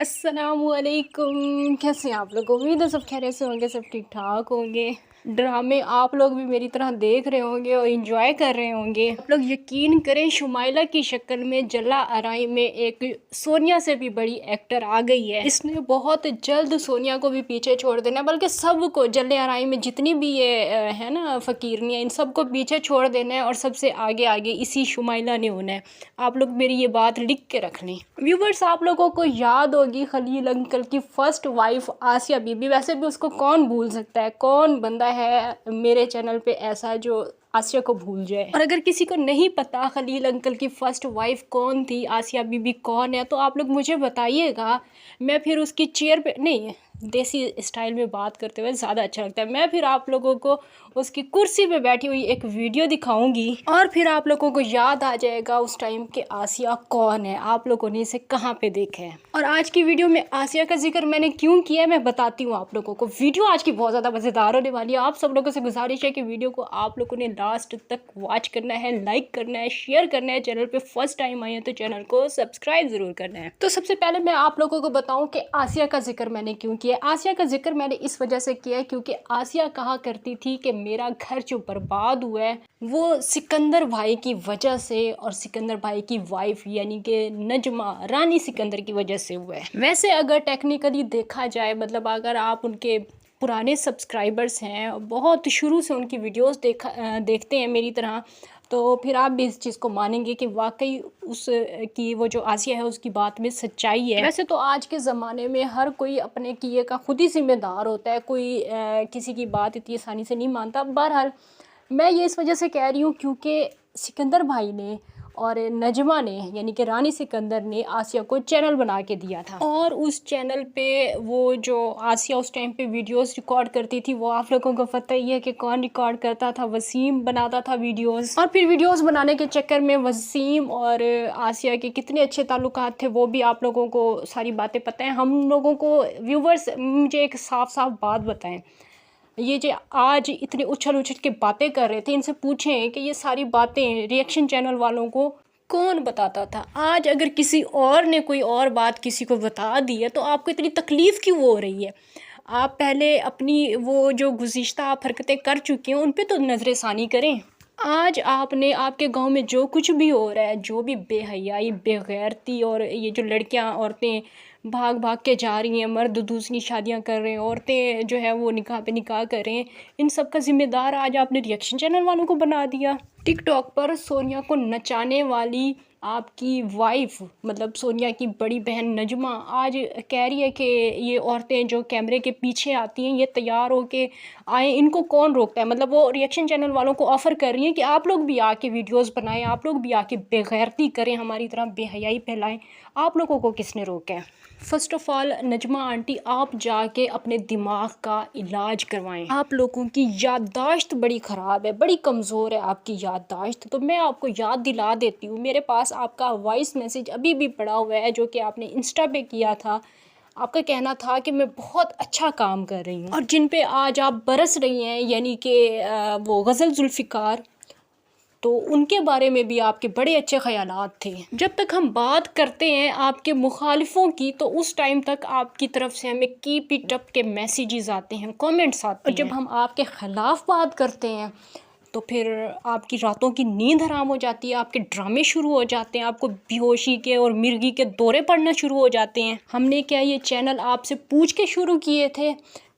अस्सलामुअलैकुम। कैसे हैं आप लोग? उम्मीद है सब खैरियत से होंगे, सब ठीक ठाक होंगे। ड्रामे आप लोग भी मेरी तरह देख रहे होंगे और एंजॉय कर रहे होंगे। आप लोग यकीन करें, शुमाइला की शक्ल में जला आराई में एक सोनिया से भी बड़ी एक्टर आ गई है। इसने बहुत जल्द सोनिया को भी पीछे छोड़ देना है, बल्कि सबको जल्ले आराई में जितनी भी ये है ना फ़कीरनियाँ, इन सबको पीछे छोड़ देना है और सबसे आगे आगे इसी शुमाइला ने होना है। आप लोग मेरी ये बात लिख के रख लें। व्यूवर्स, आप लोगों को याद होगी खलील अंकल की फर्स्ट वाइफ आसिया बीबी। वैसे भी उसको कौन भूल सकता है? कौन बंदा है मेरे चैनल पे ऐसा जो आसिया को भूल जाए? और अगर किसी को नहीं पता खलील अंकल की फर्स्ट वाइफ कौन थी, आसिया बीबी कौन है, तो आप लोग मुझे बताइएगा। मैं फिर उसकी चेयर पे नहीं, देसी स्टाइल में बात करते हुए ज़्यादा अच्छा लगता है, मैं फिर आप लोगों को उसकी कुर्सी पे बैठी हुई एक वीडियो दिखाऊंगी और फिर आप लोगों को याद आ जाएगा उस टाइम के आसिया कौन है, आप लोगों ने इसे कहाँ पे देखा है। और आज की वीडियो में आसिया का जिक्र मैंने क्यों किया है मैं बताती हूँ आप लोगों को। वीडियो आज की बहुत ज़्यादा मज़ेदार होने वाली है। आप सब लोगों से गुजारिश है कि वीडियो को आप लोगों ने लास्ट तक वॉच करना है, लाइक करना है, शेयर करना है। चैनल पे फर्स्ट टाइम आए हैं तो चैनल को सब्सक्राइब ज़रूर करना है। तो सबसे पहले मैं आप लोगों को बताऊँ कि आसिया का जिक्र मैंने क्यों किया। आसिया का जिक्र मैंने इस वजह से किया है क्योंकि आसिया कहा करती थी कि मेरा घर जो बर्बाद हुआ है वो सिकंदर भाई की वजह से और सिकंदर भाई की वाइफ यानी कि नजमा रानी सिकंदर की वजह से हुआ है। वैसे अगर टेक्निकली देखा जाए, मतलब अगर आप उनके पुराने सब्सक्राइबर्स हैं, बहुत शुरू से उनकी वीडियोस देखते हैं मेरी तरह, तो फिर आप भी इस चीज़ को मानेंगे कि वाकई उस की वो जो आसिया है उसकी बात में सच्चाई है। वैसे तो आज के ज़माने में हर कोई अपने किए का खुद ही जिम्मेदार होता है, कोई किसी की बात इतनी आसानी से नहीं मानता। बहरहाल मैं ये इस वजह से कह रही हूँ क्योंकि सिकंदर भाई ने और नजमा ने यानी कि रानी सिकंदर ने आसिया को चैनल बना के दिया था और उस चैनल पे वो जो आसिया उस टाइम पे वीडियोस रिकॉर्ड करती थी, वो आप लोगों को पता ही है कि कौन रिकॉर्ड करता था। वसीम बनाता था वीडियोस, और फिर वीडियोस बनाने के चक्कर में वसीम और आसिया के कितने अच्छे ताल्लुकात थे वो भी आप लोगों को सारी बातें पता है। हम लोगों को व्यूवर्स, मुझे एक साफ साफ बात बताएं, ये जो आज इतने उछल उछल के बातें कर रहे थे, इनसे पूछें कि ये सारी बातें रिएक्शन चैनल वालों को कौन बताता था। आज अगर किसी और ने कोई और बात किसी को बता दी है तो आपको इतनी तकलीफ़ क्यों हो रही है? आप पहले अपनी वो जो गुज़िश्ता आप हरकतें कर चुके हैं उन पे तो नज़रसानी करें। आज आपने आपके गांव में जो कुछ भी हो रहा है, जो भी बेहयाई बेगैरती और ये जो लड़कियां औरतें भाग भाग के जा रही हैं, मर्द दूसरी शादियां कर रहे हैं, औरतें जो है वो निकाह पे निकाह कर रहे हैं, इन सब का जिम्मेदार आज आपने रिएक्शन चैनल वालों को बना दिया। टिकटॉक पर सोनिया को नचाने वाली आपकी वाइफ, मतलब सोनिया की बड़ी बहन नजमा, आज कह रही है कि ये औरतें जो कैमरे के पीछे आती हैं ये तैयार होके आए, इनको कौन रोकता है। मतलब वो रिएक्शन चैनल वालों को ऑफ़र कर रही हैं कि आप लोग भी आके वीडियोस बनाएं, आप लोग भी आके बेगैरती करें, हमारी तरह बेहयाई फैलाएं। आप लोगों को किसने रोका है? First of all Najma aunty, आप जाके अपने दिमाग का इलाज करवाएं। आप लोगों की याददाश्त बड़ी ख़राब है, बड़ी कमज़ोर है आपकी याददाश्त। तो मैं आपको याद दिला देती हूँ, मेरे पास आपका वॉइस मैसेज अभी भी पड़ा हुआ है जो कि आपने इंस्टा पे किया था। आपका कहना था कि मैं बहुत अच्छा काम कर रही हूँ और जिन पे आज आप बरस रही हैं, यानी कि वो गज़ल जुल्फ़िकार, तो उनके बारे में भी आपके बड़े अच्छे ख़यालात थे। जब तक हम बात करते हैं आपके मुखालिफों की, तो उस टाइम तक आपकी तरफ से हमें कीप इट अप के मैसेजेस आते हैं, कमेंट्स आते हैं। और जब हम आपके ख़िलाफ़ बात करते हैं तो फिर आपकी रातों की नींद हराम हो जाती है, आपके ड्रामे शुरू हो जाते हैं, आपको बेहोशी के और मिर्गी के दौरे पड़ना शुरू हो जाते हैं। हमने क्या ये चैनल आपसे पूछ के शुरू किए थे?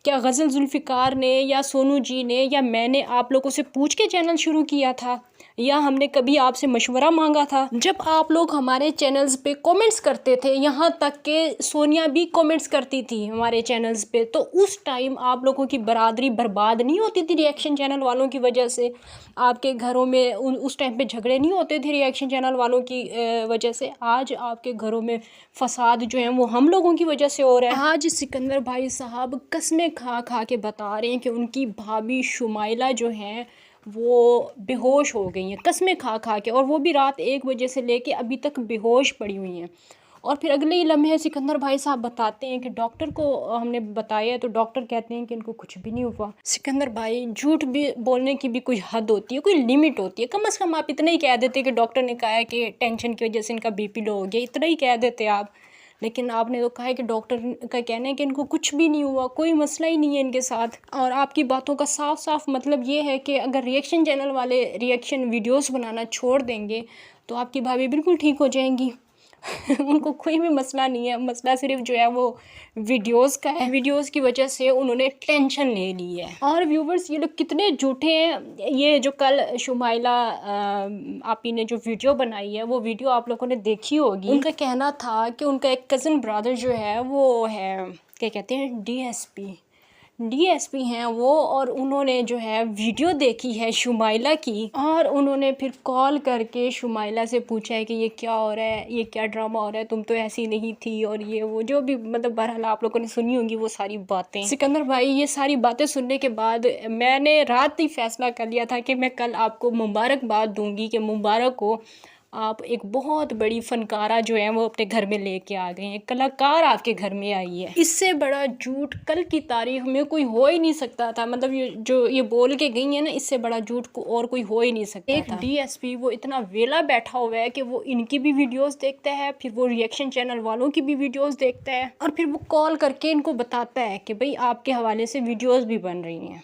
क्या गज़ल जुल्फ़िकार ने या सोनू जी ने या मैंने आप लोगों से पूछ के चैनल शुरू किया था, या हमने कभी आपसे मशवरा मांगा था? जब आप लोग हमारे चैनल्स पे कमेंट्स करते थे, यहाँ तक कि सोनिया भी कमेंट्स करती थी हमारे चैनल्स पे, तो उस टाइम आप लोगों की बरादरी बर्बाद नहीं होती थी रिएक्शन चैनल वालों की वजह से? आपके घरों में उस टाइम पे झगड़े नहीं होते थे रिएक्शन चैनल वालों की वजह से? आज आपके घरों में फसाद जो है वो हम लोगों की वजह से हो रहा है। आज सिकंदर भाई साहब कस्में खा खा के बता रहे हैं कि उनकी भाभी शुमाइला जो हैं वो बेहोश हो गई हैं, कस्में खा खा के, और वो भी रात 1 बजे से लेके अभी तक बेहोश पड़ी हुई हैं। और फिर अगले ही लम्हे सिकंदर भाई साहब बताते हैं कि डॉक्टर को हमने बताया है, तो डॉक्टर कहते हैं कि इनको कुछ भी नहीं हुआ। सिकंदर भाई, झूठ भी बोलने की भी कोई हद होती है, कोई लिमिट होती है। कम से कम आप इतना ही कह देते कि डॉक्टर ने कहा है कि टेंशन की वजह से इनका बीपी लो हो गया, इतना ही कह देते आप। लेकिन आपने तो कहा है कि डॉक्टर का कहना है कि इनको कुछ भी नहीं हुआ, कोई मसला ही नहीं है इनके साथ। और आपकी बातों का साफ साफ मतलब ये है कि अगर रिएक्शन चैनल वाले रिएक्शन वीडियोस बनाना छोड़ देंगे तो आपकी भाभी बिल्कुल ठीक हो जाएंगी। उनको कोई भी मसला नहीं है, मसला सिर्फ जो है वो वीडियोस का है। वीडियोस की वजह से उन्होंने टेंशन ले ली है। और व्यूवर्स, ये लोग कितने झूठे हैं। ये जो कल शुमाइला आपी ने जो वीडियो बनाई है, वो वीडियो आप लोगों ने देखी होगी। उनका कहना था कि उनका एक कज़न ब्रदर जो है वो है, क्या कहते हैं, डीएसपी हैं वो, और उन्होंने जो है वीडियो देखी है शुमाइला की, और उन्होंने फिर कॉल करके शुमाइला से पूछा है कि ये क्या हो रहा है, ये क्या ड्रामा हो रहा है, तुम तो ऐसी नहीं थी, और ये वो जो भी मतलब बहरहाल आप लोगों ने सुनी होंगी वो सारी बातें। सिकंदर भाई, ये सारी बातें सुनने के बाद मैंने रात ही फैसला कर लिया था कि मैं कल आपको मुबारकबाद दूंगी कि मुबारक हो, आप एक बहुत बड़ी फ़नकारा जो है वो अपने घर में लेके आ गए हैं, कलाकार आपके घर में आई है। इससे बड़ा झूठ कल की तारीख में कोई हो ही नहीं सकता था। मतलब ये जो ये बोल के गई है ना, इससे बड़ा झूठ को और कोई हो ही नहीं सकता। एक डीएसपी वो इतना वेला बैठा हुआ है कि वो इनकी भी वीडियोस देखता है, फिर वो रिएक्शन चैनल वालों की भी वीडियोस देखता है, और फिर वो कॉल करके इनको बताता है कि भाई आपके हवाले से वीडियोज़ भी बन रही हैं।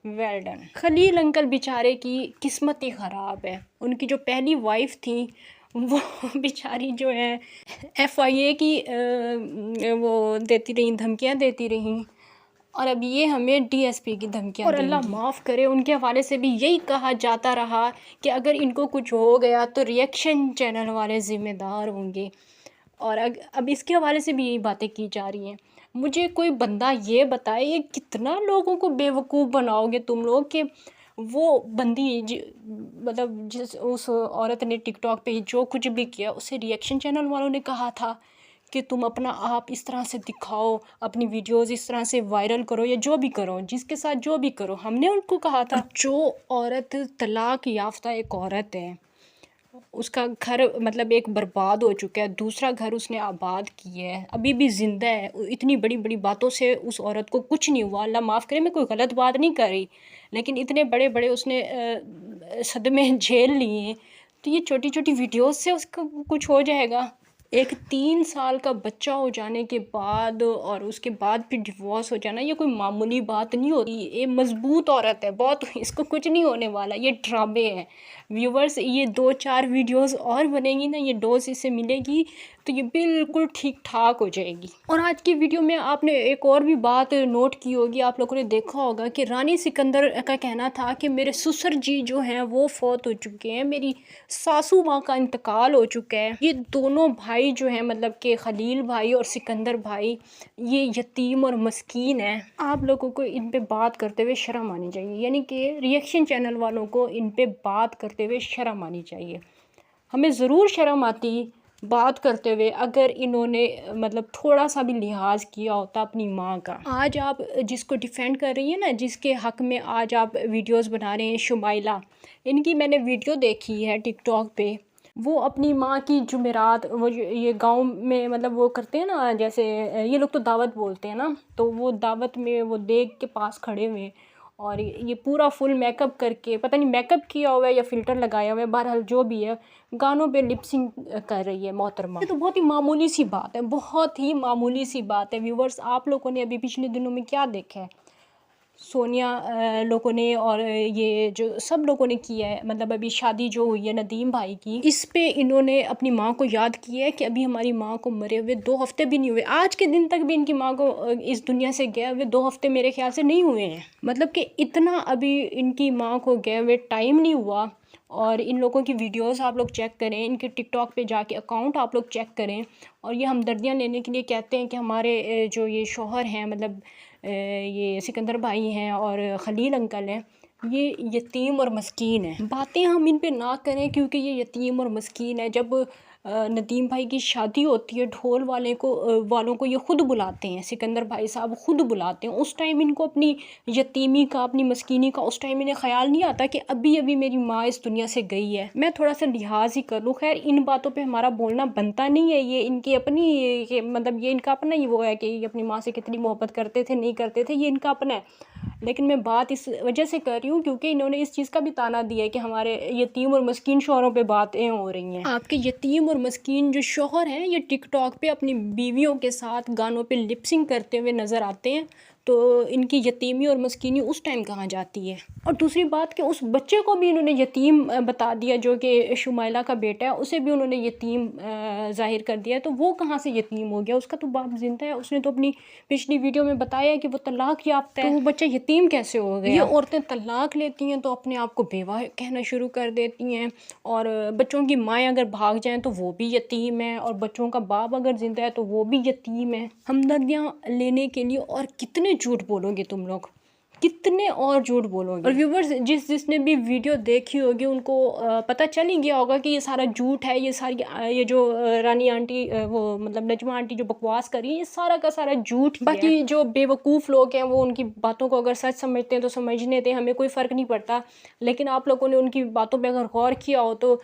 Well done. खलील अंकल बेचारे की किस्मत ही ख़राब है। उनकी जो पहली वाइफ थी वो बेचारी जो है FIA की वो देती रही, धमकियाँ देती रहीं, और अब ये हमें DSP की धमकियाँ। और अल्लाह माफ़ करे, उनके हवाले से भी यही कहा जाता रहा कि अगर इनको कुछ हो गया तो रिएक्शन चैनल वाले ज़िम्मेदार होंगे, और अब इसके हवाले से भी यही बातें की जा रही हैं। मुझे कोई बंदा ये बताए, ये कितना लोगों को बेवकूफ़ बनाओगे तुम लोग कि वो बंदी मतलब जिस उस औरत ने टिकटॉक पे जो कुछ भी किया, उसे रिएक्शन चैनल वालों ने कहा था कि तुम अपना आप इस तरह से दिखाओ, अपनी वीडियोस इस तरह से वायरल करो, या जो भी करो, जिसके साथ जो भी करो, हमने उनको कहा था। जो औरत तलाक याफ्ता एक औरत है, उसका घर मतलब एक बर्बाद हो चुका है, दूसरा घर उसने आबाद किया है, अभी भी ज़िंदा है, इतनी बड़ी बड़ी बातों से उस औरत को कुछ नहीं हुआ। अल्लाह माफ़ करे, मैं कोई गलत बात नहीं कर रही, लेकिन इतने बड़े बड़े उसने सदमे झेल लिए, तो ये छोटी छोटी वीडियोस से उसको कुछ हो जाएगा। एक 3 साल का बच्चा हो जाने के बाद और उसके बाद फिर डिवोर्स हो जाना, ये कोई मामूली बात नहीं होती। ये मजबूत औरत है बहुत, इसको कुछ नहीं होने वाला। ये ड्रामे हैं व्यूवर्स, ये 2-4 वीडियोस और बनेंगी ना, ये डोज इसे मिलेगी तो ये बिल्कुल ठीक ठाक हो जाएगी। और आज की वीडियो में आपने एक और भी बात नोट की होगी, आप लोगों ने देखा होगा कि रानी सिकंदर का कहना था कि मेरे ससुर जी जो हैं वो फौत हो चुके हैं, मेरी सासू माँ का इंतकाल हो चुका है। ये दोनों भाई जो हैं, मतलब कि खलील भाई और सिकंदर भाई, ये यतीम और मस्कीन हैं। आप लोगों को इन पे बात करते हुए शर्म आनी चाहिए, यानी कि रिएक्शन चैनल वालों को इन पे बात करते हुए शर्म आनी चाहिए। हमें ज़रूर शर्म आती बात करते हुए अगर इन्होंने मतलब थोड़ा सा भी लिहाज किया होता अपनी माँ का। आज आप जिसको डिफेंड कर रही हैं ना, जिसके हक़ में आज आप वीडियोस बना रहे हैं, शुमाइला, इनकी मैंने वीडियो देखी है टिकटॉक पे। वो अपनी माँ की जुमेरात, वो ये गांव में मतलब वो करते हैं ना, जैसे ये लोग तो दावत बोलते हैं ना, तो वो दावत में वो देग के पास खड़े हुए और ये पूरा फुल मेकअप करके, पता नहीं मेकअप किया हुआ है या फ़िल्टर लगाया हुआ है, बहरहाल जो भी है, गानों पे लिपसिंग कर रही है मोहतरमा। ये तो बहुत ही मामूली सी बात है, बहुत ही मामूली सी बात है। व्यूवर्स, आप लोगों ने अभी पिछले दिनों में क्या देखा है, सोनिया लोगों ने और ये जो सब लोगों ने किया है, मतलब अभी शादी जो हुई है नदीम भाई की, इस पे इन्होंने अपनी माँ को याद किया है कि अभी हमारी माँ को मरे हुए 2 हफ्ते भी नहीं हुए। आज के दिन तक भी इनकी माँ को इस दुनिया से गए हुए 2 हफ्ते मेरे ख्याल से नहीं हुए हैं। मतलब कि इतना अभी इनकी माँ को गए हुए टाइम नहीं हुआ। और इन लोगों की वीडियोस आप लोग चेक करें, इनके टिकटॉक पे जाके अकाउंट आप लोग चेक करें, और ये हमदर्दियाँ लेने के लिए कहते हैं कि हमारे जो ये शौहर हैं, मतलब ये सिकंदर भाई हैं और खलील अंकल हैं, ये यतीम और मस्कीन है। बातें हम इन पे ना करें क्योंकि ये यतीम और मस्कीन है। जब नदीम भाई की शादी होती है, ढोल वालों को ये ख़ुद बुलाते हैं, सिकंदर भाई साहब ख़ुद बुलाते हैं। उस टाइम इनको अपनी यतीमी का, अपनी मस्कीनी का उस टाइम इन्हें ख़्याल नहीं आता कि अभी अभी मेरी माँ इस दुनिया से गई है, मैं थोड़ा सा लिहाज ही कर लूँ। खैर, इन बातों पे हमारा बोलना बनता नहीं है, ये इनकी अपनी मतलब ये इनका अपना ही वो है कि ये अपनी माँ से कितनी मोहब्बत करते थे नहीं करते थे, ये इनका अपना है। लेकिन मैं बात इस वजह से कर रही हूँ क्योंकि इन्होंने इस चीज़ का भी ताना दिया है कि हमारे यतीम और मस्कीन शौहरों पे बातें हो रही हैं। आपके यतीम और मस्कीन जो शौहर हैं ये टिकटॉक पे अपनी बीवियों के साथ गानों पे लिपसिंग करते हुए नज़र आते हैं, तो इनकी यतीमी और मस्कीनी उस टाइम कहाँ जाती है। और दूसरी बात कि उस बच्चे को भी इन्होंने यतीम बता दिया, जो कि शुमाइला का बेटा है, उसे भी उन्होंने यतीम ज़ाहिर कर दिया, तो वो कहाँ से यतीम हो गया? उसका तो बाप जिंदा है। उसने तो अपनी पिछली वीडियो में बताया है कि वो तलाक याफ्ता है, तो वो बच्चा यतीम कैसे हो गया? ये औरतें तलाक लेती हैं तो अपने आप को बेवा कहना शुरू कर देती हैं, और बच्चों की माएँ अगर भाग जाएँ तो वो भी यतीम है, और बच्चों का बाप अगर जिंदा है तो वो भी यतीम है। हमदर्दियाँ लेने के लिए और कितने झूठ बोलोगे तुम लोग, कितने और झूठ बोलोगे? और व्यूवर्स जिसने भी वीडियो देखी होगी उनको पता चल ही गया होगा कि ये सारा झूठ है। ये सारी ये जो रानी आंटी वो मतलब नजमा आंटी जो बकवास कर रही है, ये सारा का सारा झूठ ही है। बाकी जो बेवकूफ़ लोग हैं वो उनकी बातों को अगर सच समझते हैं तो समझने दें, हमें कोई फ़र्क नहीं पड़ता। लेकिन आप लोगों ने उनकी बातों पर अगर गौर किया हो तो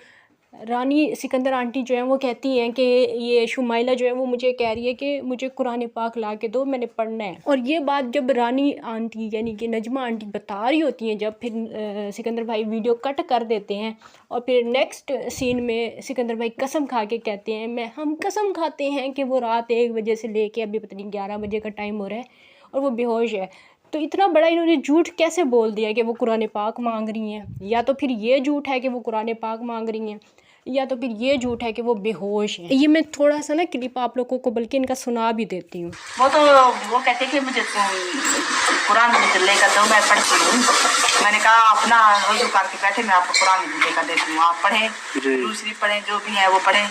रानी सिकंदर आंटी जो है वो कहती हैं कि ये शुमाइला जो है वो मुझे कह रही है कि मुझे कुरान पाक ला के दो, मैंने पढ़ना है। और ये बात जब रानी आंटी यानी कि नजमा आंटी बता रही होती हैं, जब फिर सिकंदर भाई वीडियो कट कर देते हैं और फिर नेक्स्ट सीन में सिकंदर भाई कसम खा के कहते हैं, हम कसम खाते हैं कि वो रात 1 बजे से लेके अभी पता नहीं 11 बजे का टाइम हो रहा है और वो बेहोश है। तो इतना बड़ा इन्होंने झूठ कैसे बोल दिया कि वो कुरान पाक मांग रही हैं? या तो फिर ये झूठ है कि वो कुरान पाक मांग रही हैं, या तो फिर ये झूठ है कि वो बेहोश हैं। ये मैं थोड़ा सा ना क्लिप आप लोगों को बल्कि इनका सुना भी देती हूँ। वो कहते कि मुझे कुरान में लेकर दो, मैं पढ़ती हूँ। मैंने कहा अपना वजू करके बैठे, मैं आपको कुरान में लेकर देती हूँ, आप पढ़ें, दूसरी पढ़ें, जो भी है वो पढ़ें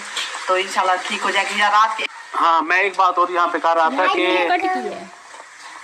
तो इंशाल्लाह ठीक हो जाएगी। या रात के हाँ, मैं एक बात और यहाँ पे कह रहा था कि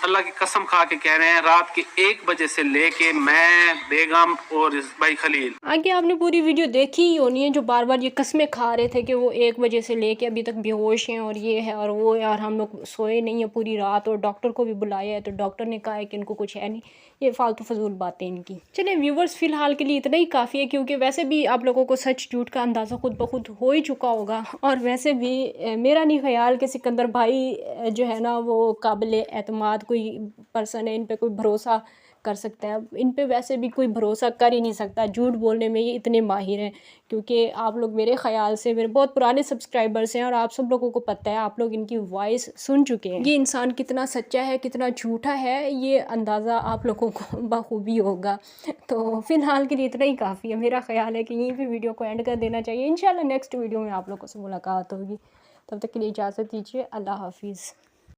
अल्लाह की कसम खा के कह रहे हैं रात के 1 बजे से लेके मैं, बेगम और भाई खलील। आगे आपने पूरी वीडियो देखी ही होनी है, जो बार बार ये कस्में खा रहे थे कि वो 1 बजे से लेके अभी तक बेहोश हैं और ये है और वो है और हम लोग सोए नहीं है पूरी रात, और डॉक्टर को भी बुलाया है तो डॉक्टर ने कहा है कि इनको कुछ है नहीं। ये फालतू फजूल बातें इनकी। चलिए व्यूवर्स, फ़िलहाल के लिए इतना ही काफ़ी है, क्योंकि वैसे भी आप लोगों को सच झूठ का अंदाज़ा खुद ब खुद हो ही चुका होगा। और वैसे भी मेरा नहीं ख्याल कि सिकंदर भाई जो है ना वो काबिल एतमाद कोई पर्सन है, इन पे कोई भरोसा कर सकता है। इन पे वैसे भी कोई भरोसा कर ही नहीं सकता, झूठ बोलने में ये इतने माहिर हैं। क्योंकि आप लोग मेरे ख़्याल से मेरे बहुत पुराने सब्सक्राइबर्स हैं और आप सब लोगों को पता है, आप लोग इनकी वॉइस सुन चुके हैं। ये इंसान कितना सच्चा है कितना झूठा है ये अंदाज़ा आप लोगों को बखूबी होगा। तो फ़िलहाल के लिए इतना ही काफ़ी है। मेरा ख़्याल है कि यहीं पर वीडियो को एंड कर देना चाहिए। इंशाल्लाह नेक्स्ट वीडियो में आप लोगों से मुलाकात होगी। तब तक के लिए इजाज़त दीजिए। अल्लाह हाफिज़।